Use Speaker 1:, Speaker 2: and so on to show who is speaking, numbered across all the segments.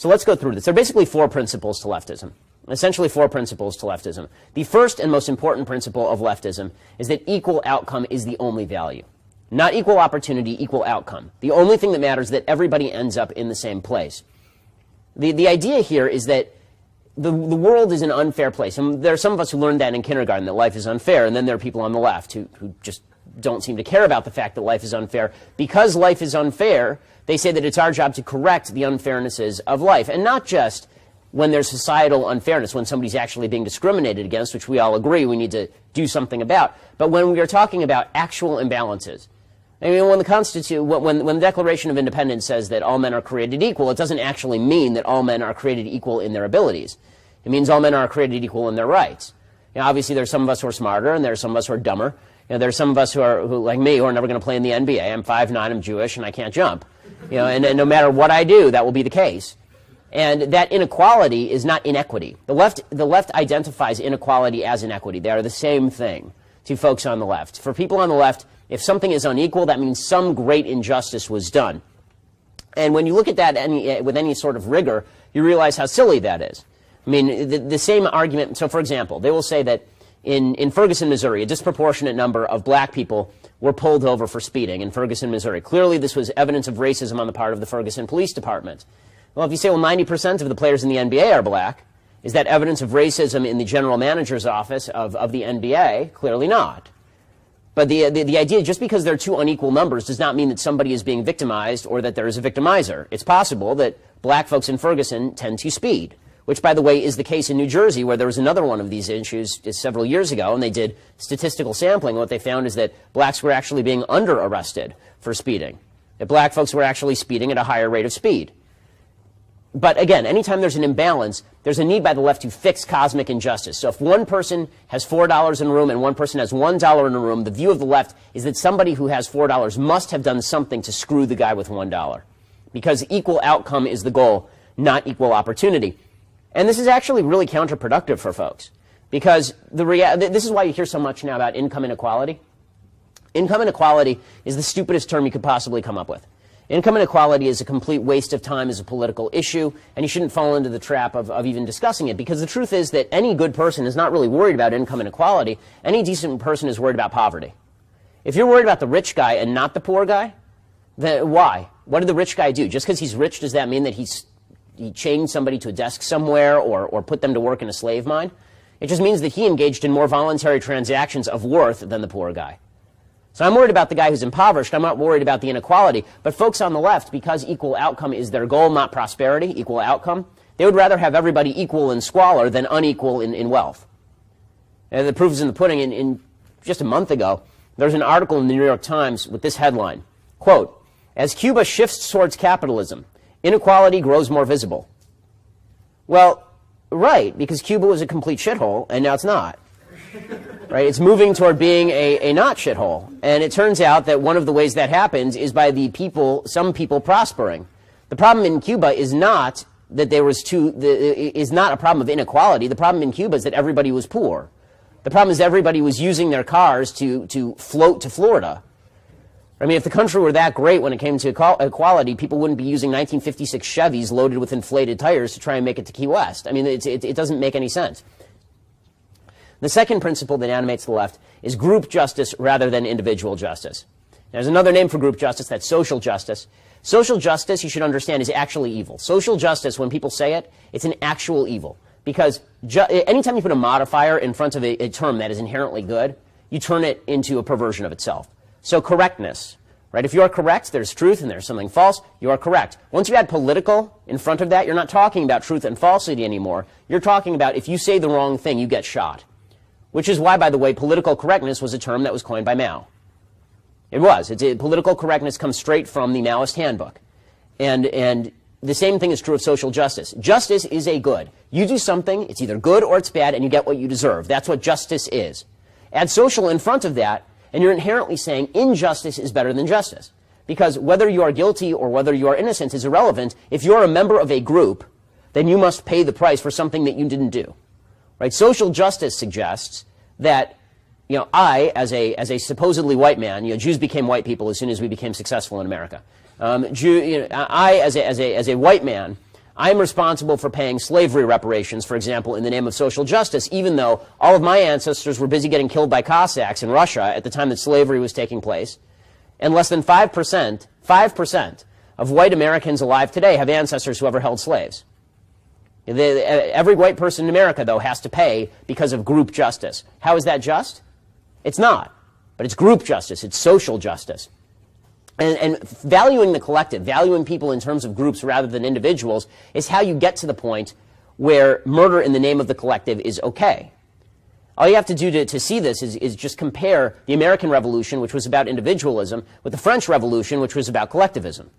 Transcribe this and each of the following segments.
Speaker 1: So let's go through this. There are basically four principles to leftism. Essentially four principles to leftism. The first and most important principle of leftism is that equal outcome is the only value. Not equal opportunity, equal outcome. The only thing that matters is that everybody ends up in the same place. The idea here is that the world is an unfair place. And there are some of us who learned that in kindergarten, that life is unfair, and then there are people on the left who just don't seem to care about the fact that life is unfair. Because life is unfair, they say that it's our job to correct the unfairnesses of life. And not just when there's societal unfairness, when somebody's actually being discriminated against, which we all agree we need to do something about, but when we are talking about actual imbalances. I mean, when the Declaration of Independence says that all men are created equal, it doesn't actually mean that all men are created equal in their abilities. It means all men are created equal in their rights. You know, obviously, there's some of us who are smarter, and there's some of us who are dumber. You know, there's some of us who, like me, who are never going to play in the NBA. I'm 5'9", I'm Jewish, and I can't jump. You know, and no matter what I do, that will be the case. And that inequality is not inequity. The left identifies inequality as inequity. They are the same thing to folks on the left. For people on the left, if something is unequal, that means some great injustice was done. And when you look at that with any sort of rigor, you realize how silly that is. I mean, the same argument. So, for example, they will say that in Ferguson, Missouri, a disproportionate number of black people were pulled over for speeding in Ferguson, Missouri. Clearly, this was evidence of racism on the part of the Ferguson Police Department. Well, if you say, well, 90% of the players in the NBA are black, is that evidence of racism in the general manager's office of the NBA? Clearly not. But the idea, just because there are two unequal numbers, does not mean that somebody is being victimized or that there is a victimizer. It's possible that black folks in Ferguson tend to speed, which, by the way, is the case in New Jersey, where there was another one of these issues several years ago, and they did statistical sampling. What they found is that blacks were actually being under-arrested for speeding, that black folks were actually speeding at a higher rate of speed. But again, anytime there's an imbalance, there's a need by the left to fix cosmic injustice. So if one person has $4 in a room and one person has $1 in a room, the view of the left is that somebody who has $4 must have done something to screw the guy with $1. Because equal outcome is the goal, not equal opportunity. And this is actually really counterproductive for folks. Because this is why you hear so much now about income inequality. Income inequality is the stupidest term you could possibly come up with. Income inequality is a complete waste of time as a political issue, and you shouldn't fall into the trap of even discussing it, because the truth is that any good person is not really worried about income inequality. Any decent person is worried about poverty. If you're worried about the rich guy and not the poor guy, then why? What did the rich guy do? Just because he's rich, does that mean that he chained somebody to a desk somewhere or put them to work in a slave mine? It just means that he engaged in more voluntary transactions of worth than the poor guy. So I'm worried about the guy who's impoverished. I'm not worried about the inequality. But folks on the left, because equal outcome is their goal, not prosperity, equal outcome, they would rather have everybody equal in squalor than unequal in wealth. And the proof is in the pudding. In just a month ago, there was an article in the New York Times with this headline, quote, "As Cuba shifts towards capitalism, inequality grows more visible." Well, right, because Cuba was a complete shithole, and now it's not. Right? It's moving toward being a not shithole. And it turns out that one of the ways that happens is by some people prospering. The problem in Cuba is not that is not a problem of inequality. The problem in Cuba is that everybody was poor. The problem is everybody was using their cars to float to Florida. I mean, if the country were that great when it came to equality, people wouldn't be using 1956 Chevys loaded with inflated tires to try and make it to Key West. I mean, it doesn't make any sense. The second principle that animates the left is group justice rather than individual justice. There's another name for group justice, that's social justice. Social justice, you should understand, is actually evil. Social justice, when people say it, it's an actual evil. Because anytime you put a modifier in front of a term that is inherently good, you turn it into a perversion of itself. So correctness, right? If you are correct, there's truth and there's something false, you are correct. Once you add political in front of that, you're not talking about truth and falsity anymore. You're talking about if you say the wrong thing, you get shot. Which is why, by the way, political correctness was a term that was coined by Mao. It was. Political correctness comes straight from the Maoist handbook. And the same thing is true of social justice. Justice is a good. You do something, it's either good or it's bad, and you get what you deserve. That's what justice is. Add social in front of that, and you're inherently saying injustice is better than justice. Because whether you are guilty or whether you are innocent is irrelevant. If you're a member of a group, then you must pay the price for something that you didn't do. Right? Social justice suggests that, I, as a supposedly white man, Jews became white people as soon as we became successful in America. I, as a white man, I'm responsible for paying slavery reparations, for example, in the name of social justice, even though all of my ancestors were busy getting killed by Cossacks in Russia at the time that slavery was taking place. And less than 5% of white Americans alive today have ancestors who ever held slaves. Every white person in America, though, has to pay because of group justice. How is that just? It's not. But it's group justice. It's social justice. And valuing the collective, valuing people in terms of groups rather than individuals, is how you get to the point where murder in the name of the collective is okay. All you have to do to see this is just compare the American Revolution, which was about individualism, with the French Revolution, which was about collectivism.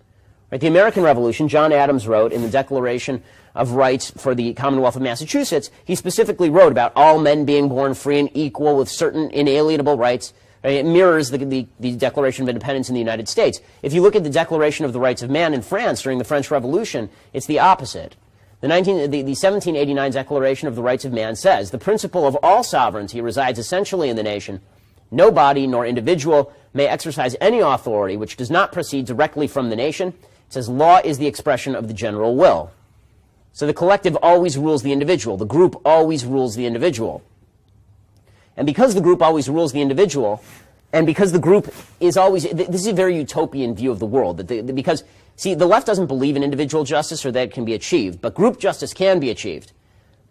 Speaker 1: Right? The American Revolution, John Adams wrote in the Declaration of Rights for the Commonwealth of Massachusetts, he specifically wrote about all men being born free and equal with certain inalienable rights. Right? It mirrors the Declaration of Independence in the United States. If you look at the Declaration of the Rights of Man in France during the French Revolution, it's the opposite. The 1789 Declaration of the Rights of Man says, the principle of all sovereignty resides essentially in the nation. No body nor individual may exercise any authority which does not proceed directly from the nation. It says law is the expression of the general will. So the collective always rules the individual. The group always rules the individual. And because the group always rules the individual, and because the group is always, this is a very utopian view of the world. Because, see, the left doesn't believe in individual justice or that it can be achieved, but group justice can be achieved.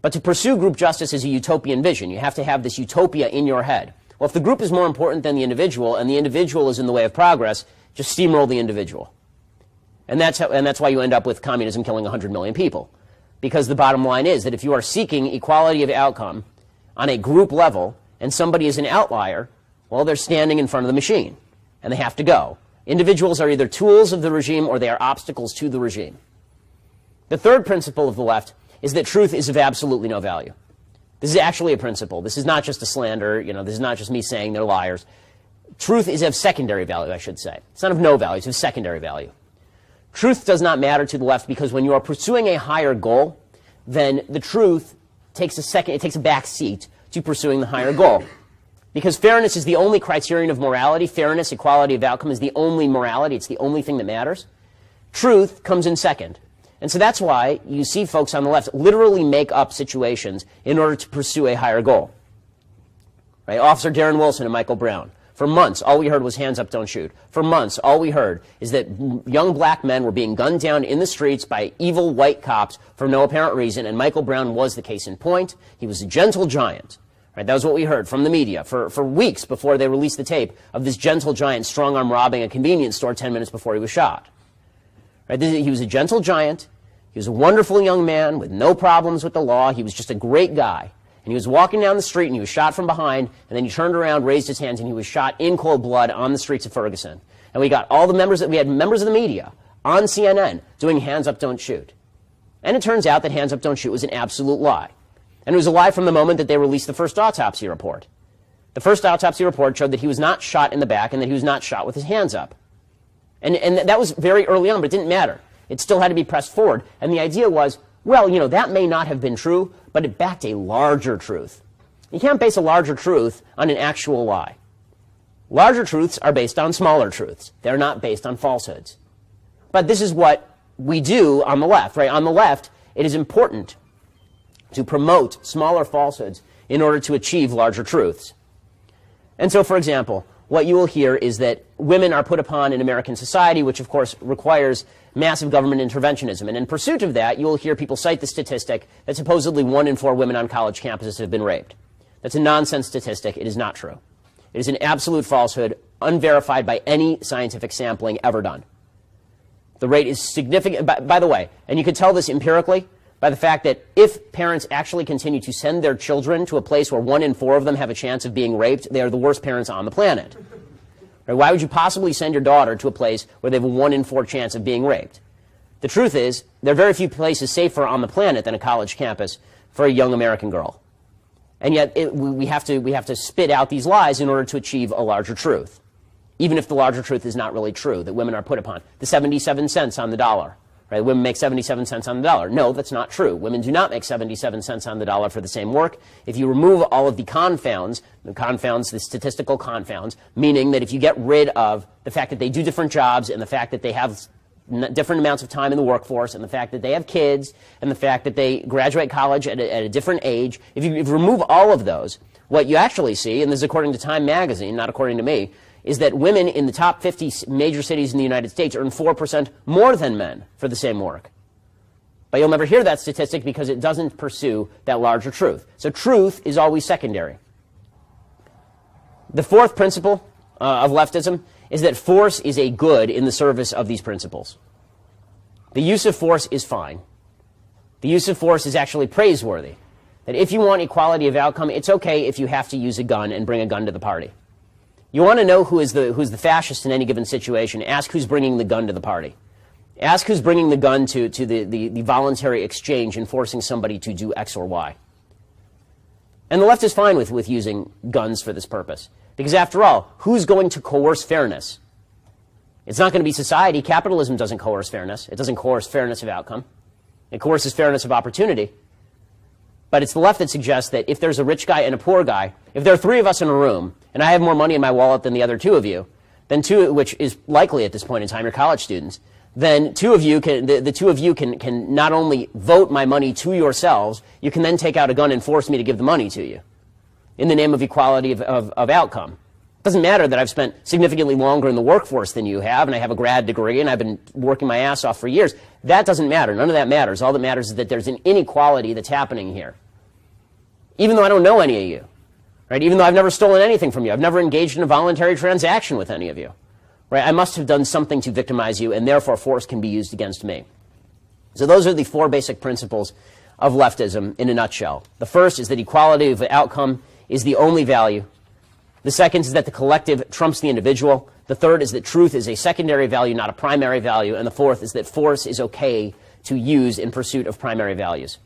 Speaker 1: But to pursue group justice is a utopian vision. You have to have this utopia in your head. Well, if the group is more important than the individual, and the individual is in the way of progress, just steamroll the individual. And that's why you end up with communism killing 100 million people. Because the bottom line is that if you are seeking equality of outcome on a group level, and somebody is an outlier, well, they're standing in front of the machine, and they have to go. Individuals are either tools of the regime or they are obstacles to the regime. The third principle of the left is that truth is of absolutely no value. This is actually a principle. This is not just a slander. This is not just me saying they're liars. Truth is of secondary value, I should say. It's not of no value. It's of secondary value. Truth does not matter to the left because when you are pursuing a higher goal, then the truth takes a back seat to pursuing the higher goal. Because fairness is the only criterion of morality. Fairness, equality of outcome is the only morality. It's the only thing that matters. Truth comes in second. And so that's why you see folks on the left literally make up situations in order to pursue a higher goal. Right? Officer Darren Wilson and Michael Brown. For months, all we heard was hands up, don't shoot. For months, all we heard is that young black men were being gunned down in the streets by evil white cops for no apparent reason, and Michael Brown was the case in point. He was a gentle giant. Right? That was what we heard from the media for weeks before they released the tape of this gentle giant strong-arm robbing a convenience store 10 minutes before he was shot. Right? He was a gentle giant. He was a wonderful young man with no problems with the law. He was just a great guy. And he was walking down the street, and he was shot from behind, and then he turned around, raised his hands, and he was shot in cold blood on the streets of Ferguson. And we got we had members of the media on CNN doing hands up, don't shoot. And it turns out that hands up, don't shoot was an absolute lie. And it was a lie from the moment that they released the first autopsy report. The first autopsy report showed that he was not shot in the back and that he was not shot with his hands up. And that was very early on, but it didn't matter. It still had to be pressed forward. And the idea was, well, that may not have been true, but it backed a larger truth. You can't base a larger truth on an actual lie. Larger truths are based on smaller truths. They're not based on falsehoods. But this is what we do on the left, right? On the left, it is important to promote smaller falsehoods in order to achieve larger truths. And so, for example, what you will hear is that women are put upon in American society, which of course requires massive government interventionism. And in pursuit of that, you will hear people cite the statistic that supposedly 1 in 4 women on college campuses have been raped. That's a nonsense statistic. It is not true. It is an absolute falsehood, unverified by any scientific sampling ever done. The rate is significant, by the way, and you can tell this empirically by the fact that if parents actually continue to send their children to a place where 1 in 4 of them have a chance of being raped, they are the worst parents on the planet. Right? Why would you possibly send your daughter to a place where they have a 1 in 4 chance of being raped? The truth is, there are very few places safer on the planet than a college campus for a young American girl. And yet we have to spit out these lies in order to achieve a larger truth, even if the larger truth is not really true, that women are put upon. The 77 cents on the dollar. Right? Women make 77 cents on the dollar. No, that's not true. Women do not make 77 cents on the dollar for the same work. If you remove all of the confounds, the statistical confounds, meaning that if you get rid of the fact that they do different jobs and the fact that they have different amounts of time in the workforce, and the fact that they have kids, and the fact that they graduate college at a different age, if you remove all of those, what you actually see, and this is according to Time magazine, not according to me, is that women in the top 50 major cities in the United States earn 4% more than men for the same work. But you'll never hear that statistic because it doesn't pursue that larger truth. So truth is always secondary. The fourth principle of leftism is that force is a good in the service of these principles. The use of force is fine. The use of force is actually praiseworthy. That if you want equality of outcome, it's okay if you have to use a gun and bring a gun to the party. You want to know who's the fascist in any given situation, ask who's bringing the gun to the party. Ask who's bringing the gun to the voluntary exchange and forcing somebody to do X or Y. And the left is fine with using guns for this purpose. Because after all, who's going to coerce fairness? It's not going to be society. Capitalism doesn't coerce fairness. It doesn't coerce fairness of outcome. It coerces fairness of opportunity. But it's the left that suggests that if there's a rich guy and a poor guy, if there are three of us in a room, and I have more money in my wallet than the other two of you, then which is likely at this point in time, you're college students, then the two of you can not only vote my money to yourselves, you can then take out a gun and force me to give the money to you in the name of equality of outcome. It doesn't matter that I've spent significantly longer in the workforce than you have, and I have a grad degree, and I've been working my ass off for years. That doesn't matter. None of that matters. All that matters is that there's an inequality that's happening here. Even though I don't know any of you, right? Even though I've never stolen anything from you, I've never engaged in a voluntary transaction with any of you, right? I must have done something to victimize you, and therefore force can be used against me. So those are the four basic principles of leftism in a nutshell. The first is that equality of outcome is the only value. The second is that the collective trumps the individual. The third is that truth is a secondary value, not a primary value. And the fourth is that force is okay to use in pursuit of primary values.